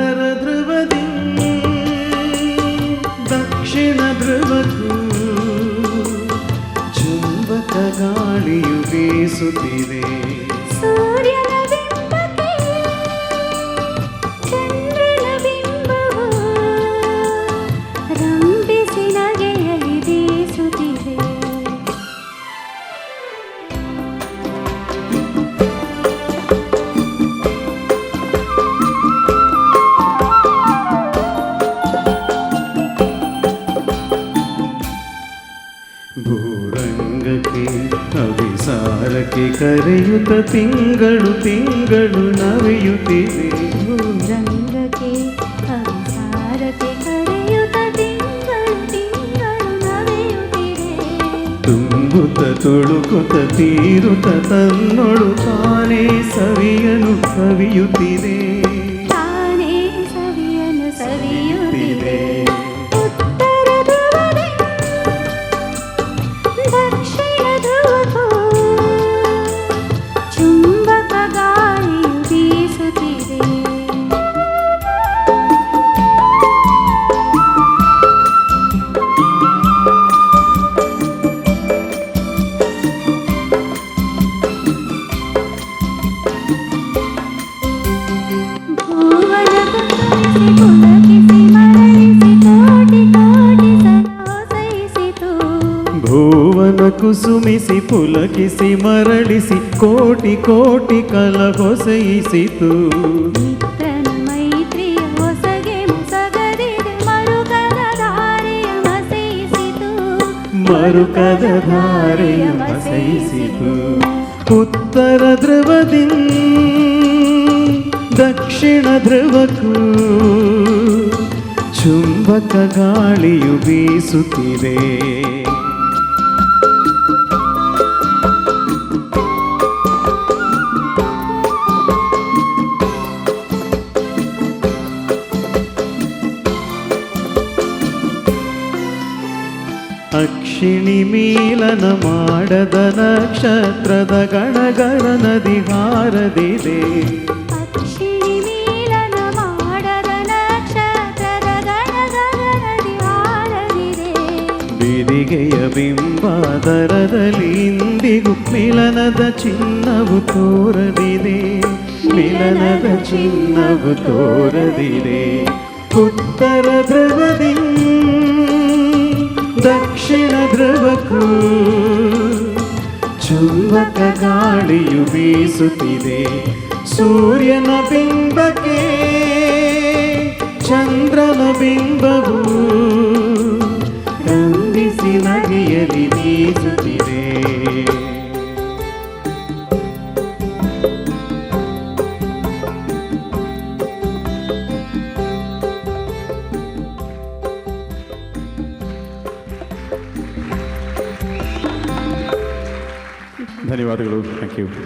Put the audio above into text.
ಉತ್ತರ ಧ್ರುವದಿ ದಕ್ಷಿಣ ಧ್ರುವಕ್ಕೂ ಚುಂಬಕ ಗಾಳಿಯು ಬೀಸುತ್ತಿದೆ. ಸೂರ್ಯನ ಬಿಂಬಕ್ಕೆ ಚಂದ್ರನ ಬಿಂಬವು ರಂಭಿಸಿ ನಗೆಯಲಿ ಬೀಸುತ್ತಿದೆ. ಭೂರಂಗಕ್ಕೆ ಅವಿಸಾರಕ್ಕೆ ಕರೆಯುತ್ತ ತಿಂಗಳು ತಿಂಗಳು ನವೆಯುತ್ತಿದೆ. ಭೂರಂಗಕ್ಕೆ ಅವಿಸಾರಕ್ಕೆ ಕರೆಯುತ್ತ ತಿಂಗಳು ತಿಂಗಳು ನವೆಯುತ್ತಿದೆ. ತುಂಬುತ್ತ ತುಳುಕುತ್ತ ತೀರುತ್ತ ತನ್ನೊಳು ತಾನೇ ಸವಿಯನು ಕವಿಯುತ್ತಿದೆ. ತಾನೇ ಸವಿಯನು ಸವಿಯುತ್ತಿದೆ. ದಕ್ಷಿಣ ಧ್ರುವಕ್ಕೂ ಚುಂಬಕ ಗಾಳಿಯು ಬೀಸುತ್ತಿದೆ. ಭುವನ ಕುಸುಮಿಸಿ ಪುಲಕಿಸಿ ಮರಳಿಸಿ ಕೋಟಿ ಕೋಟಿ ಕಲ ಹೊಸೈಸಿತು. ಭುವನ ಕುಸುಮಿಸಿ ಪುಲಕಿಸಿ ಮರಳಿಸಿ ಕೋಟಿ ಕೋಟಿ ಕಲ ಹೊಸೈಸಿತು. ಮಿತ್ರನ ಮೈತ್ರಿಯ ಹೊಸಗೆ ಮುಸಗದಿದೆ ಮರುಕದ ಧಾರೆಯ ಮಸೈಸಿತು. ಮರುಕದ ಧಾರೆಯ ಮಸೈಸಿತು. ಉತ್ತರ ಧ್ರುವದಿ ದಕ್ಷಿಣ ಧ್ರುವಕ್ಕೂ ಚುಂಬಕ ಗಾಳಿಯು ಬೀಸುತ್ತಿದೆ. ಅಕ್ಷಿಣಿ ಮೀಲನ ಮಾಡದ ನಕ್ಷತ್ರದ ಗಣಗಣ ನದಿ ಹಾರದಿದೆ. ಅಕ್ಷಿಣಿ ಮೀಲನ ಮಾಡದ ನಕ್ಷತ್ರದ ಗಣಗಣ ನದಿ ಹಾರದಿದೆ. ಬಿದಿಗೆಯ ಬಿಂಬಾದರದಲ್ಲಿ ಇಂದಿಗೂ ಮಿಲನದ ಚಿನ್ನವು ತೋರದಿದೆ. ಮಿಲನದ ಚಿನ್ನವು ತೋರದಿದೆ. ಉತ್ತರ ಧ್ರುವದಿ ದಕ್ಷಿಣ ಧ್ರುವಕ್ಕೂ ಚುಂಬಕ ಗಾಳಿಯು ಬೀಸುತ್ತಿದೆ. ಸೂರ್ಯನ ಬಿಂಬಕ್ಕೆ ಚಂದ್ರನ ಬಿಂಬವು ರಂಭಿಸಿ ನಗೆಯಲಿ ಬೀಸುತ್ತಿದೆ. ಧನ್ಯವಾದಗಳು. Thank you.